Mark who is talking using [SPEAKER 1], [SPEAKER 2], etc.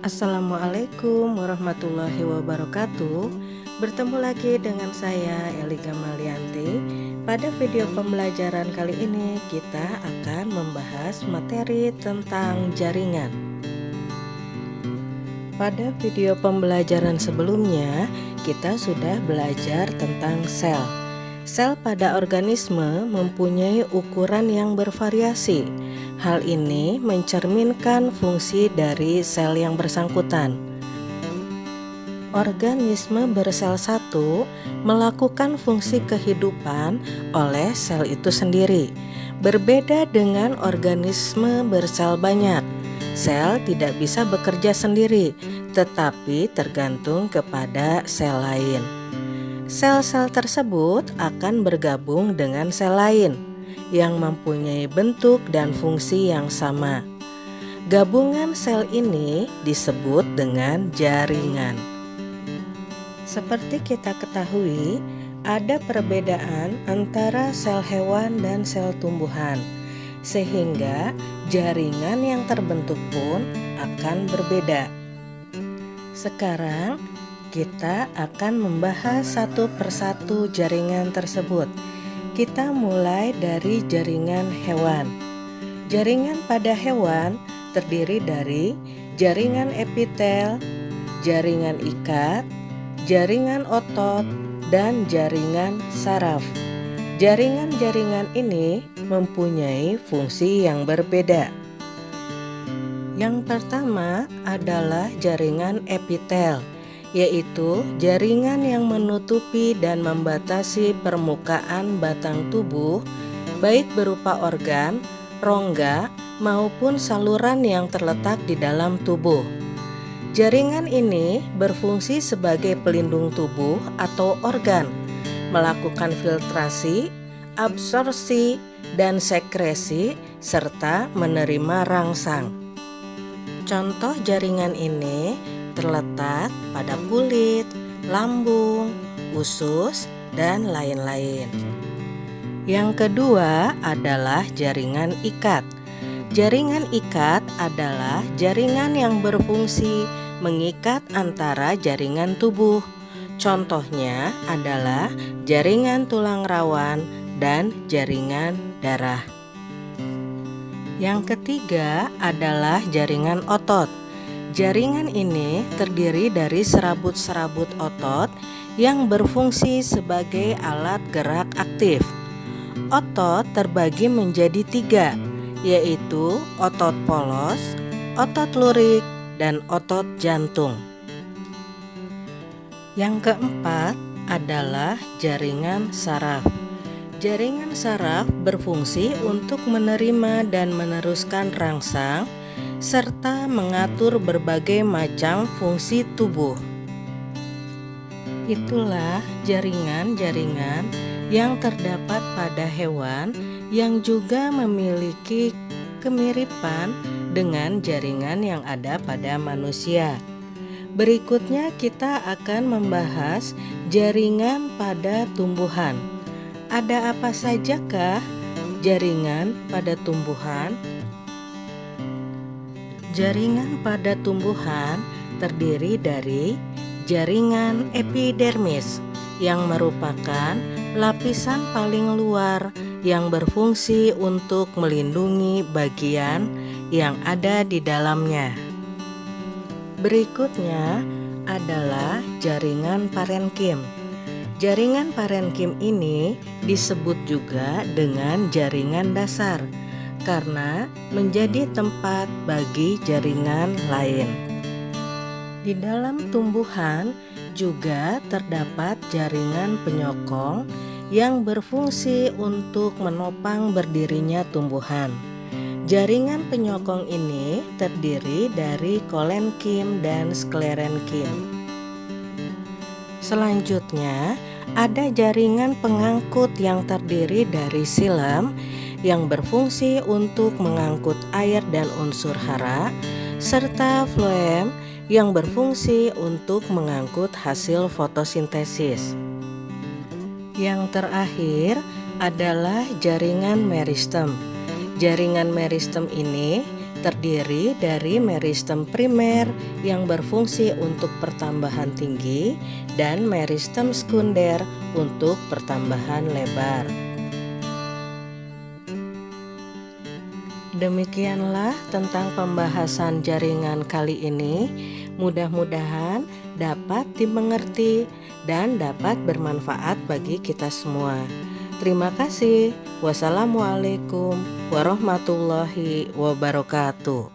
[SPEAKER 1] Assalamualaikum warahmatullahi wabarakatuh. Bertemu lagi dengan saya Eli Gamalianti. Pada video pembelajaran kali ini kita akan membahas materi tentang jaringan. Pada video pembelajaran sebelumnya kita sudah belajar tentang sel. Sel pada organisme mempunyai ukuran yang bervariasi. Hal ini mencerminkan fungsi dari sel yang bersangkutan. Organisme bersel satu melakukan fungsi kehidupan oleh sel itu sendiri. Berbeda dengan organisme bersel banyak, sel tidak bisa bekerja sendiri, tetapi tergantung kepada sel lain. Sel-sel tersebut akan bergabung dengan sel lain yang mempunyai bentuk dan fungsi yang sama. Gabungan sel ini disebut dengan jaringan. Seperti kita ketahui, ada perbedaan antara sel hewan dan sel tumbuhan, sehingga jaringan yang terbentuk pun akan berbeda. Sekarang kita akan membahas satu persatu jaringan tersebut. Kita mulai dari jaringan hewan. Jaringan pada hewan terdiri dari jaringan epitel, jaringan ikat, jaringan otot, dan jaringan saraf. Jaringan-jaringan ini mempunyai fungsi yang berbeda. Yang pertama adalah jaringan epitel, yaitu jaringan yang menutupi dan membatasi permukaan batang tubuh, baik berupa organ, rongga, maupun saluran yang terletak di dalam tubuh. Jaringan ini berfungsi sebagai pelindung tubuh atau organ, melakukan filtrasi, absorpsi, dan sekresi, serta menerima rangsang. Contoh jaringan ini terletak pada kulit, lambung, usus, dan lain-lain. Yang kedua adalah jaringan ikat. Jaringan ikat adalah jaringan yang berfungsi mengikat antara jaringan tubuh. Contohnya adalah jaringan tulang rawan dan jaringan darah. Yang ketiga adalah jaringan otot. Jaringan ini terdiri dari serabut-serabut otot yang berfungsi sebagai alat gerak aktif. Otot terbagi menjadi 3, yaitu otot polos, otot lurik, dan otot jantung. Yang keempat adalah jaringan saraf. Jaringan saraf berfungsi untuk menerima dan meneruskan rangsang serta mengatur berbagai macam fungsi tubuh. Itulah jaringan-jaringan yang terdapat pada hewan yang juga memiliki kemiripan dengan jaringan yang ada pada manusia. Berikutnya kita akan membahas jaringan pada tumbuhan. Ada apa sajakah jaringan pada tumbuhan? Jaringan pada tumbuhan terdiri dari jaringan epidermis yang merupakan lapisan paling luar yang berfungsi untuk melindungi bagian yang ada di dalamnya. Berikutnya adalah jaringan parenkim. Jaringan parenkim ini disebut juga dengan jaringan dasar karena menjadi tempat bagi jaringan lain. Di dalam tumbuhan juga terdapat jaringan penyokong yang berfungsi untuk menopang berdirinya tumbuhan. Jaringan penyokong ini terdiri dari kolenkim dan sklerenkim. Selanjutnya, ada jaringan pengangkut yang terdiri dari silem yang berfungsi untuk mengangkut air dan unsur hara, serta floem yang berfungsi untuk mengangkut hasil fotosintesis. Yang terakhir adalah jaringan meristem. Jaringan meristem ini terdiri dari meristem primer yang berfungsi untuk pertambahan tinggi dan meristem sekunder untuk pertambahan lebar. Demikianlah tentang pembahasan jaringan kali ini. Mudah-mudahan dapat dimengerti dan dapat bermanfaat bagi kita semua. Terima kasih. Wassalamualaikum warahmatullahi wabarakatuh.